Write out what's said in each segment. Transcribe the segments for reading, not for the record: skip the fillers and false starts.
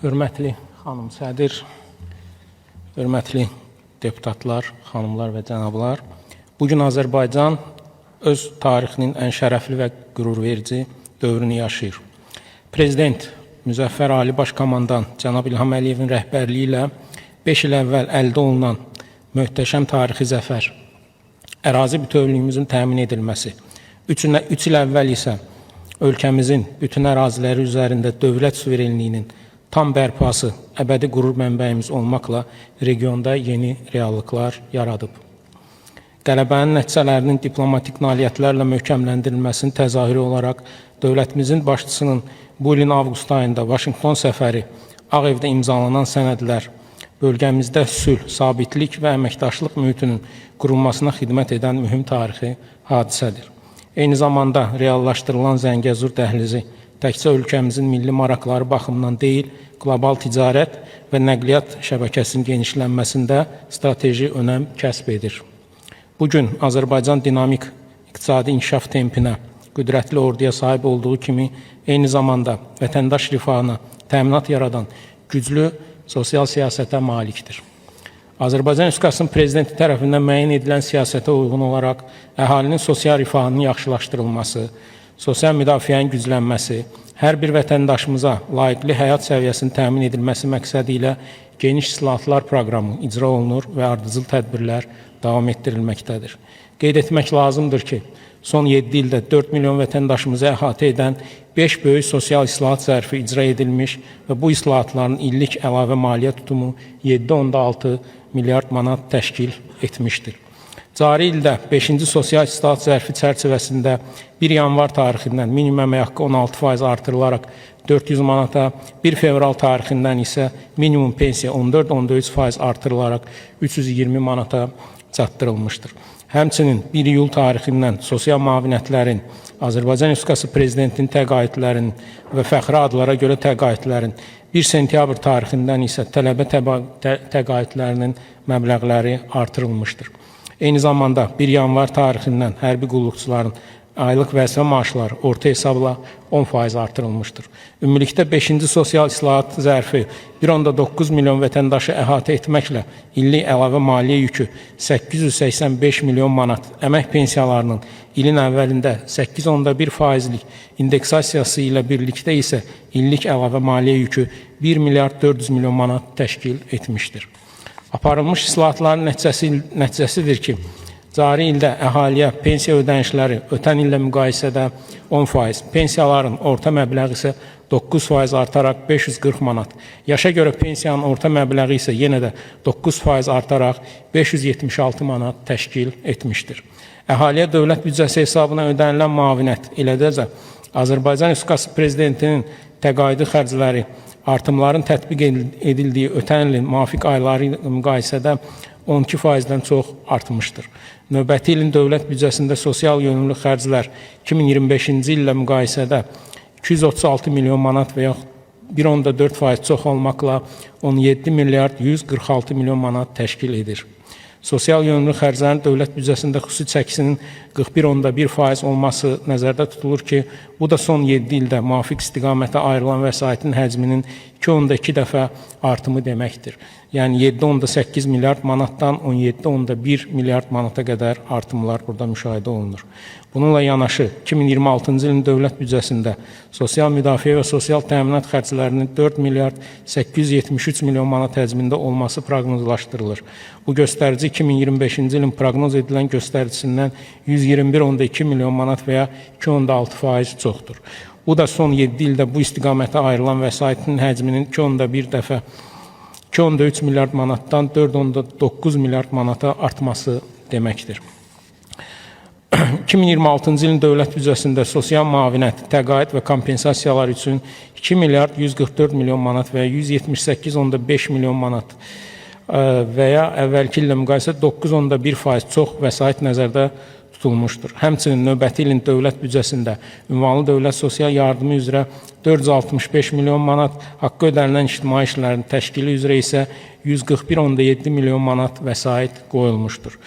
Hörmətli xanım sədir, hörmətli deputatlar, xanımlar və cənablar, bugün Azərbaycan öz tarixinin ən şərəfli və qürurverici dövrünü yaşayır. Prezident Müzəffər Ali Başkomandan Cənab İlham Əliyevin rəhbərliyi ilə 5 il əvvəl əldə olunan möhtəşəm tarixi zəfər, ərazi bütövlüyümüzün təmin edilməsi, 3 il əvvəl isə ölkəmizin bütün əraziləri üzərində dövlət suverenliyinin tam bərpası, əbədi qürur mənbəyimiz olmaqla regionda yeni reallıqlar yaradıb. Qələbənin nəticələrinin diplomatik nailiyyətlərlə möhkəmləndirilməsinin təzahürü olaraq dövlətimizin başçısının bu ilin avqust ayında Vaşinqton səfəri, Ağ Evdə imzalanan sənədlər, bölgəmizdə sülh, sabitlik və əməkdaşlıq mühitinin qurulmasına xidmət edən mühüm tarixi hadisədir. Eyni zamanda reallaşdırılan Zəngəzur dəhlizi təkcə ölkəmizin milli maraqları baxımından deyil, qlobal ticarət və nəqliyyat şəbəkəsinin genişlənməsində strateji önəm kəsb edir. Bugün Azərbaycan dinamik iqtisadi inkişaf tempinə, qüdrətli orduya sahib olduğu kimi, eyni zamanda vətəndaş rifahına təminat yaradan güclü sosial siyasətə malikdir. Azərbaycan Respublikasının prezidenti tərəfindən müəyyən edilən siyasətə uyğun olaraq əhalinin sosial rifahının yaxşılaşdırılması, sosial müdafiənin güclənməsi, hər bir vətəndaşımıza layiqli həyat səviyyəsinin təmin edilməsi məqsədi ilə geniş islahatlar proqramı icra olunur və ardıcıl tədbirlər davam etdirilməkdədir. Qeyd etmək lazımdır ki, son 7 ildə 4 milyon vətəndaşımızı əhatə edən 5 böyük sosial islahat zərfi icra edilmiş və bu islahatların illik əlavə maliyyə tutumu 7,6 milyard manat təşkil etmişdir. Cari ildə 5-ci sosial islahat zərfi çərçivəsində 1 yanvar tarixindən minimum əmək haqqı 16% artırılaraq 400 manata, 1 fevral tarixindən isə minimum pensiya 14,3% artırılaraq 320 manata çatdırılmışdır. Həmçinin 1 iyul tarixindən sosial müavinətlərin, Azərbaycan Respublikası Prezidentinin təqaüdlərinin və fəxri adlara görə təqaüdlərin, 1 sentyabr tarixindən isə tələbə təqaüdlərinin məbləğləri artırılmışdır. Eyni zamanda 1 yanvar tarixindən hərbi qulluqçuların aylıq vəzifə maaşları orta hesabla 10% artırılmışdır. Ümumilikdə 5-ci sosial islahat zərfi 1,9 milyon vətəndaşı əhatə etməklə illik əlavə maliyyə yükü 885 milyon manat, əmək pensiyalarının ilin əvvəlində 8,1%lik indeksasiyası ilə birlikdə isə illik əlavə maliyyə yükü 1 milyard 400 milyon manat təşkil etmişdir. Aparılmış islahatların nəticəsidir ki, cari ildə əhaliyə pensiya ödənişləri ötən illə müqayisədə 10%, pensiyaların orta məbləği isə 9% artaraq 540 manat, yaşa görə pensiyanın orta məbləği isə yenə də 9% artaraq 576 manat təşkil etmişdir. Əhaliyə dövlət büdcəsi hesabına ödənilən müavinət, eləcə də Azərbaycan Respublikası Prezidentinin təqaüdü xərcləri, artımların tətbiq edildiyi ötən ilin müvafiq ayları ilə müqayisədə 12%-dən çox artmışdır. Növbəti ilin dövlət büdcəsində sosial yönümlü xərclər 2025-ci illə müqayisədə 236 milyon manat və yaxud 1,4% çox olmaqla 17 milyard 146 milyon manat təşkil edir. Sosial yönümlü xərclərin dövlət büdcəsində xüsusi çəkisinin 41,1% olması nəzərdə tutulur ki, bu da son 7 ildə müvafiq istiqamətə ayrılan vəsaitin həcminin 2,2 dəfə artımı deməkdir. Yəni 7,8 milyard manatdan 17,1 milyard manata qədər artımlar burada müşahidə olunur. Bununla yanaşı 2026-cı ilin dövlət büdcəsində sosial müdafiə və sosial təminat xərclərinin 4 milyard 873 milyon manat həcmində olması proqnozlaşdırılır. Bu göstərici 2025-ci ilin proqnoz edilən göstəricisindən 121,2 milyon manat və ya 2,6% çoxdur. Bu da son 7 ildə bu istiqamətə ayrılan vəsaitin həcminin 2,1 dəfə 2,3 milyard manatdan 4,9 milyard manata artması deməkdir. 2026-cı ilin dövlət büdcəsində sosial müavinət, təqaüd və kompensasiyalar üçün 2 milyard 144 milyon manat və 178,5 milyon manat və ya əvvəlki illə müqayisədə 9,1% çox vəsait nəzərdə tutulmuşdur. Həmçinin növbəti ilin dövlət büdcəsində ünvanlı dövlət sosial yardımı üzrə 465 milyon manat, haqqı ödənilən ictimai işlərin təşkili üzrə isə 141,7 milyon manat vəsait qoyulmuşdur.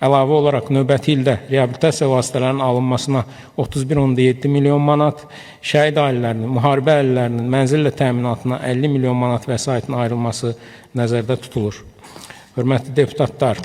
Əlavə olaraq növbəti ildə reabilitasiya vasitələrinin alınmasına 31,7 milyon manat, şəhid ailələrinin, müharibə əhalilərinin mənzillə təminatına 50 milyon manat vəsaitin ayrılması nəzərdə tutulur. Hörmətli deputatlar,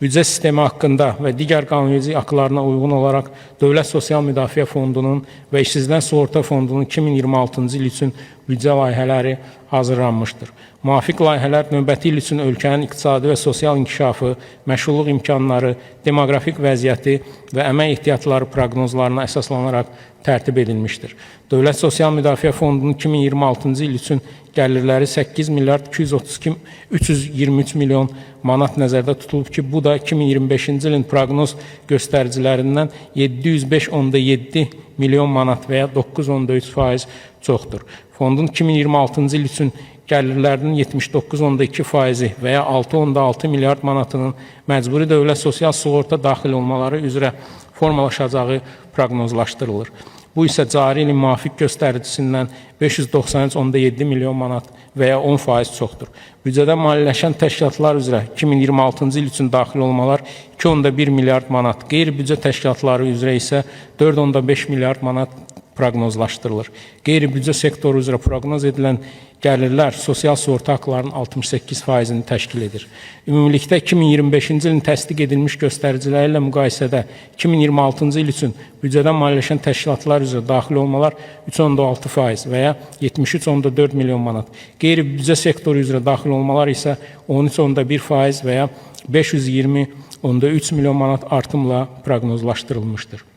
büdcə sistemi haqqında və digər qanunverici aktlarına uyğun olaraq Dövlət Sosial Müdafiə Fondunun və İşsizlər Sığorta Fondunun 2026-cı il üçün büdcə layihələri hazırlanmışdır. Müvafiq layihələr növbəti il üçün ölkənin iqtisadi və sosial inkişafı, məşğulluq imkanları, demoqrafik vəziyyəti və əmək ehtiyatları proqnozlarına əsaslanaraq tərtib edilmişdir. Dövlət Sosial Müdafiə Fondunun 2026-cı il üçün gəlirləri 8 milyard 323 milyon manat nəzərdə tutulub ki, bu da 2025-ci ilin proqnoz göstəricilərindən 705,7 milyon manat və ya 9,3% çoxdur. Fondun 2026-cı il üçün gəlirlərinin 79,2% və ya 6,6 milyard manatının məcburi dövlət sosial sığorta daxil olmaları üzrə formalaşacağı proqnozlaşdırılır. Bu isə cari ilin müvafiq göstəricisindən 593,7 milyon manat və ya 10% çoxdur. Büdcədə maliyyələşən təşkilatlar üzrə 2026-cı il üçün daxil olmalar 2,1 milyard manat, qeyri-büdcə təşkilatları üzrə isə 4,5 milyard manat proqnozlaşdırılır. Qeyri-büdcə sektoru üzrə proqnoz edilən gəlirlər sosial sığorta haqlarının 68%-ni təşkil edir. Ümumilikdə 2025-ci ilin təsdiq edilmiş göstəriciləri ilə müqayisədə 2026-cı il üçün büdcədən maliyyələşən təşkilatlar üzrə daxil olmalar 3,6% və ya 73,4 milyon manat. Qeyri-büdcə sektoru üzrə daxil olmalar isə 13,1% və ya 520,3 milyon manat artımla proqnozlaşdırılmışdır.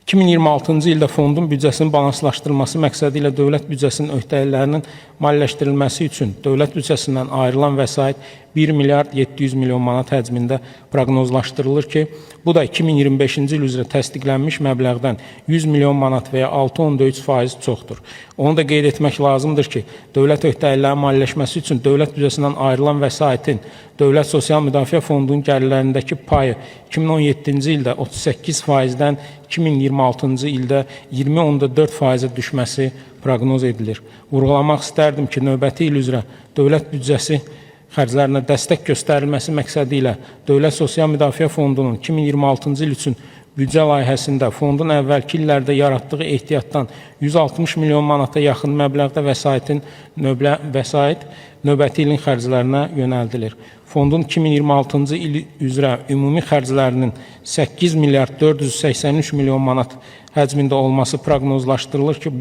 2026-cı ildə fondun büdcəsinin balanslaşdırılması məqsədi ilə dövlət büdcəsinin öhdəliklərinin maliyyələşdirilməsi üçün dövlət büdcəsindən ayrılan vəsait 1 milyard 700 milyon manat həcmində proqnozlaşdırılır ki, bu da 2025-ci il üzrə təsdiqlənmiş məbləğdən 100 milyon manat və ya 6,3% çoxdur. Onu da qeyd etmək lazımdır ki, dövlət öhdəliklərinin maliyyələşməsi üçün dövlət büdcəsindən ayrılan vəsaitin Dövlət Sosial Müdafiə Fondunun gəlirlərindəki payı 2017-ci ildə 38%-dən 2026-cı ildə 20,4%-ə düşməsi proqnoz edilir. Vurğulamaq istərdim ki, növbəti il üzrə dövlət büdcəsi xərclərinə dəstək göstərilməsi məqsədi ilə Dövlət Sosial Müdafiə Fondunun 2026-cı il üçün büdcə layihəsində fondun əvvəlki illərdə yaratdığı ehtiyatdan 160 milyon manata yaxın məbləğdə vəsait növbəti ilin xərclərinə yönəldilir. Fondun 2026-cı il üzrə ümumi xərclərinin 8 milyard 483 milyon manat həcmində olması proqnozlaşdırılır ki,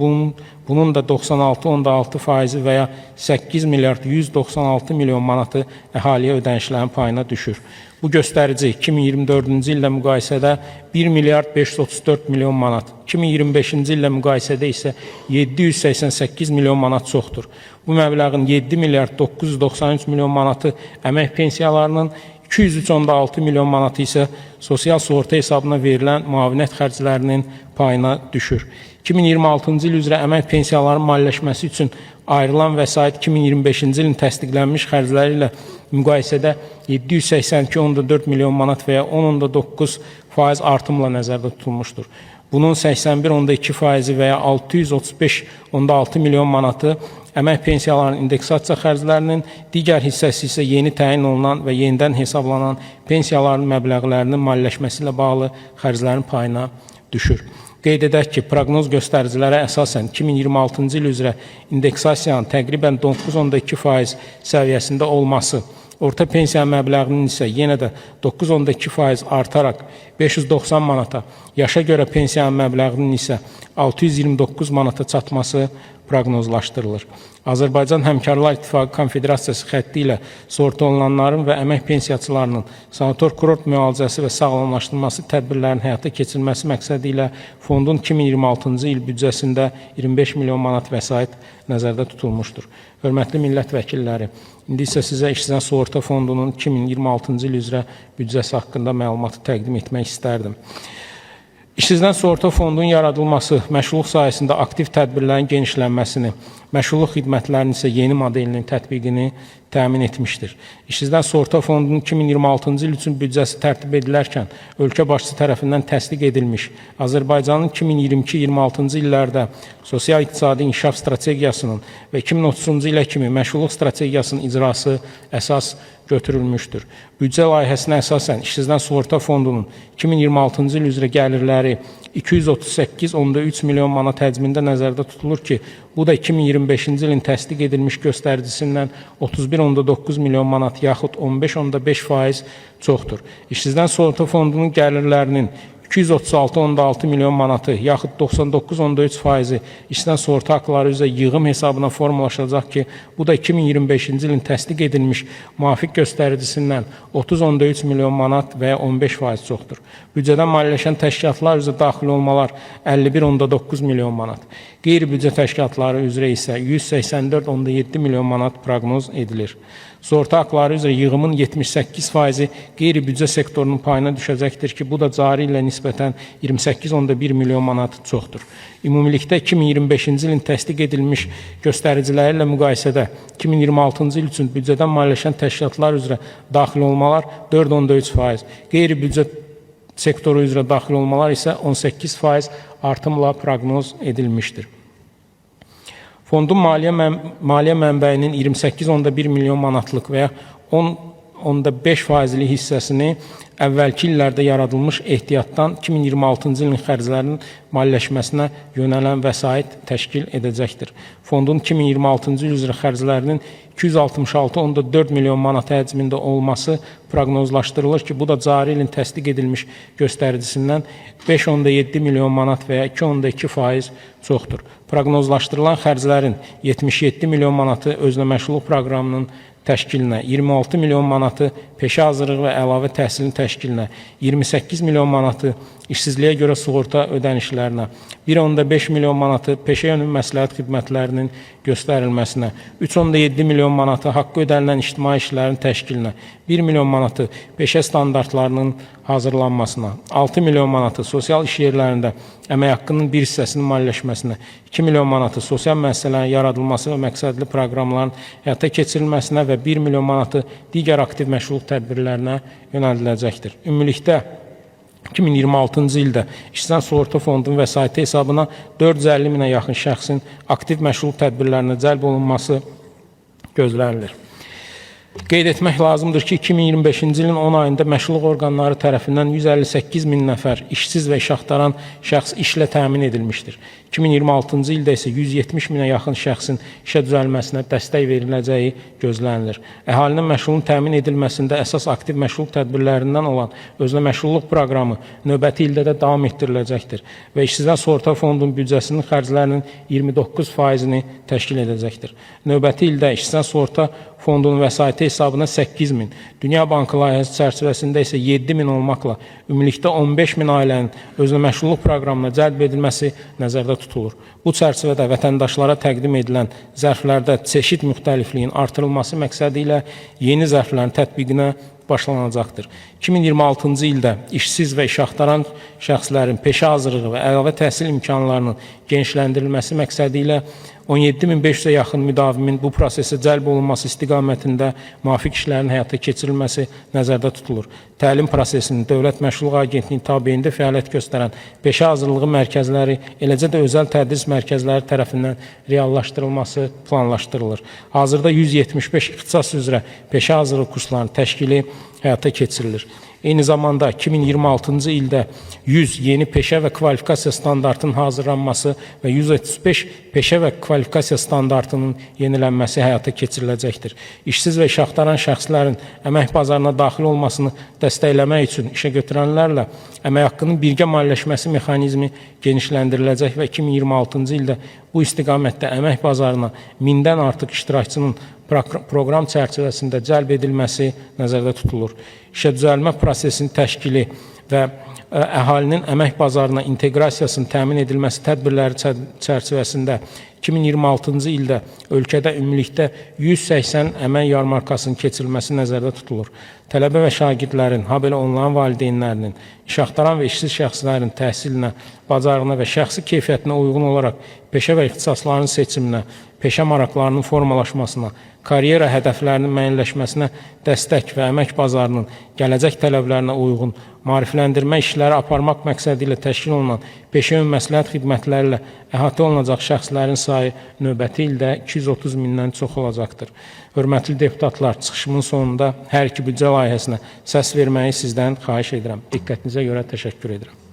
bunun da 96,6% və ya 8 milyard 196 milyon manatı əhaliyə ödənişlərin payına düşür. Bu göstərici 2024-cü illə müqayisədə 1 milyard 534 milyon manat, 2025-ci illə müqayisədə isə 788 milyon manat çoxdur. Bu məbləğin 7 milyard 993 milyon manatı əmək pensiyalarının, 203,6 milyon manatı isə sosial sığorta hesabına verilən müavinət xərclərinin payına düşür. 2026-cı il üzrə əmək pensiyalarının maliyyələşməsi üçün ayrılan vəsait 2025-ci ilin təsdiqlənmiş xərcləri ilə müqayisədə 782,4 milyon manat və ya 10,9% artımla nəzərdə tutulmuşdur. Bunun 81,2% və ya 635,6 milyon manatı əmək pensiyalarının indeksasiya xərclərinin, digər hissəsi isə yeni təyin olunan və yenidən hesablanan pensiyaların məbləğlərinin maliyyələşməsi ilə bağlı xərclərin payına düşür. Qeyd edək ki, proqnoz göstəricilərə əsasən 2026-cı il üzrə indeksasiyanın təqribən 9,2% səviyyəsində olması, orta pensiya məbləğinin isə yenə də 9,2% artaraq 590 manata, yaşa görə pensiya məbləğinin isə 629 manata çatması proqnozlaşdırılır. Azərbaycan Həmkarlar İttifaqı Konfederasiyası xətti ilə sığorta olunanların və əmək pensiyaçılarının sanator kurort müalicəsi və sağlamlaşdırılması tədbirlərinin həyata keçirilməsi məqsədi ilə fondun 2026-cı il büdcəsində 25 milyon manat vəsait nəzərdə tutulmuşdur. Hörmətli millət vəkilləri, indi isə sizə İşsizlər Sığorta Fondunun 2026-cı il üzrə büdcəsi haqqında məlumatı təqdim etmək istərdim. İşsizlər Sığorta Fondunun yaradılması, məşğulluq sayəsində aktiv tədbirlərin genişlənməsini, məşğulluq xidmətlərinin isə yeni modelinin tətbiqini təmin etmişdir. İşsizdən sığorta fondunun 2026-cı il üçün büdcəsi tərtib edilərkən ölkə başçısı tərəfindən təsdiq edilmiş Azərbaycanın 2022-26-cı illərdə sosial-iqtisadi inkişaf strategiyasının və 2030-cu ilə kimi məşğulluq strategiyasının icrası əsas götürülmüşdür. Büdcə layihəsinə əsasən işsizdən sığorta fondunun 2026-cı il üzrə gəlirləri 238,3 milyon manat həcmində nəzərdə tutulur ki, bu da 2025-ci ilin təsdiq edilmiş göstəricisindən 31,9 milyon manat yaxud 15,5% çoxdur. İşsizdən sığorta fondunun gəlirlərinin 236,6 milyon manatı yaxud 99,3% işsizdən sığorta haqları üzrə yığım hesabına formalaşacaq ki, bu da 2025-ci ilin təsdiq edilmiş müvafiq göstəricisindən 30,3 milyon manat və ya 15% çoxdur. Büdcədən maliyyələşən təşkilatlar üzrə daxil olmalar 51,9 milyon manat. Qeyri-büdcə təşkilatları üzrə isə 184,7 milyon manat proqnoz edilir. Sığorta haqları üzrə yığımın 78%-i qeyri-büdcə sektorunun payına düşəcəkdir ki, bu da cari ilə nisbətən 28,1 milyon manat çoxdur. Ümumilikdə 2025-ci ilin təsdiq edilmiş göstəriciləri ilə müqayisədə 2026-cı il üçün büdcədən maliyyələşən təşkilatlar üzrə daxil olmalar 4,3%, qeyri-büdcə sektoru üzrə daxil olmalar isə 18% artımla proqnoz edilmişdir. Fondun maliyyə mənbəyinin 28,1 milyon manatlıq və ya 10,5%lik hissəsini əvvəlki illərdə yaradılmış ehtiyatdan 2026-cı ilin xərclərinin maliyyələşməsinə yönələn vəsait təşkil edəcəkdir. Fondun 2026-cı il üzrə xərclərinin 266,4 milyon manat həcmində olması proqnozlaşdırılır ki, bu da cari ilin təsdiq edilmiş göstəricisindən 5,7 milyon manat və ya 2,2% çoxdur. Proqnozlaşdırılan xərclərin 77 milyon manatı özünə məşğulluq proqramının təşkilinə, 26 milyon manatı peşə hazırlığı və əlavə təhsilin təşkilinə, 28 milyon manatı işsizliyə görə sığorta ödənişlərinə, 1,5 milyon manatı peşə yönümlü məsləhət xidmətlərinin göstərilməsinə, 3,7 milyon manatı haqqı ödənilən ictimai işlərin təşkilinə, 1 milyon manatı peşə standartlarının hazırlanmasına, 6 milyon manatı sosial iş yerlərində əmək haqqının bir hissəsinin maliyyələşməsinə, 2 milyon manatı sosial müəssisələrin yaradılması və məqsədli proqramların həyata keçirilməsinə və 1 milyon manatı digər aktiv məşğulluq tədbirlərinə yönəldiləcəkdir. Ümumilikdə 2026-cı ildə işsizdən sığorta fondunun vəsaiti hesabına 450 minə yaxın şəxsin aktiv məşğulluq tədbirlərinə cəlb olunması gözlənilir. Qeyd etmək lazımdır ki, 2025-ci ilin 10 ayında məşğulluq orqanları tərəfindən 158 min nəfər işsiz və iş axtaran şəxs işlə təmin edilmişdir. 2026-cı ildə isə 170 minə yaxın şəxsin işə düzəlməsinə dəstək veriləcəyi gözlənilir. Əhalinin məşğulluğun təmin edilməsində əsas aktiv məşğulluq tədbirlərindən olan özünə məşğulluq proqramı növbəti ildə də davam etdiriləcəkdir və işsizdən sığorta fondunun büdcəsinin xərclərinin 29%-ni təşkil edəcəkdir. Növbəti ildə işsizdən sığorta fondunun vəsaiti hesabına 8 min, Dünya Bankı layihəsi çərçivəsində isə 7 min olmaqla ümumilikdə 15 min ailənin özünə məşğulluq proqramına cəlb edilməsi nəzərdə tutulur. Bu çərçivədə vətəndaşlara təqdim edilən zərflərdə çeşid müxtəlifliyin artırılması məqsədi ilə yeni zərflərin tətbiqinə başlanacaqdır. 2026-cı ildə işsiz və iş axtaran şəxslərin peşə hazırlığı və əlavə təhsil imkanlarının genişləndirilməsi məqsədi ilə 17.500-ə yaxın müdavimin bu prosesə cəlb olunması istiqamətində müvafiq işlərin həyata keçirilməsi nəzərdə tutulur. Təlim prosesinin Dövlət Məşğulluq Agentliyinin tabeyində fəaliyyət göstərən peşə hazırlığı mərkəzləri, eləcə də özəl tədris mərkəzləri tərəfindən reallaşdırılması planlaşdırılır. Hazırda 175 ixtisas üzrə peşə hazırlığı kurslarının təşkili həyata keçirilir. Eyni zamanda 2026-cı ildə 100 yeni peşə və kvalifikasiya standartının hazırlanması və 135 peşə və kvalifikasiya standartının yenilənməsi həyata keçiriləcəkdir. İşsiz və iş axtaran şəxslərin əmək bazarına daxil olmasını dəstəkləmək üçün işə götürənlərlə əmək haqqının birgə maliyyələşməsi mexanizmi genişləndiriləcək və 2026-cı ildə bu istiqamətdə əmək bazarına 1000-dən artıq iştirakçının proqram çərçivəsində cəlb edilməsi nəzərdə tutulur. İşə düzəlmə prosesinin təşkili və əhalinin əmək bazarına inteqrasiyasının təmin edilməsi tədbirləri çərçivəsində 2026-cı ildə ölkədə ümumilikdə 180 əmək yarmarkasının keçirilməsi nəzərdə tutulur. Tələbə və şagirdlərin, habelə onların valideynlərinin, iş axtaran və işsiz şəxslərin təhsilinə, bacarığına və şəxsi keyfiyyətinə uyğun olaraq peşə və ixtisasların seçiminə, peşə maraqlarının formalaşmasına, karyera hədəflərinin müəyyənləşməsinə dəstək və əmək bazarının gələcək tələblərinə uyğun maarifləndirmə işləri aparmaq məqsədi ilə təşkil olunan peşə ümumi məsləhət xidmətləri ilə əhatə olunacaq şəxslərin sayı növbəti ildə 230 mindən çox olacaqdır. Hörmətli deputatlar, çıxışımın sonunda hər iki büdcə layihəsinə səs verməyi sizdən xahiş edirəm. Diqqətinizə görə təşəkkür edirəm.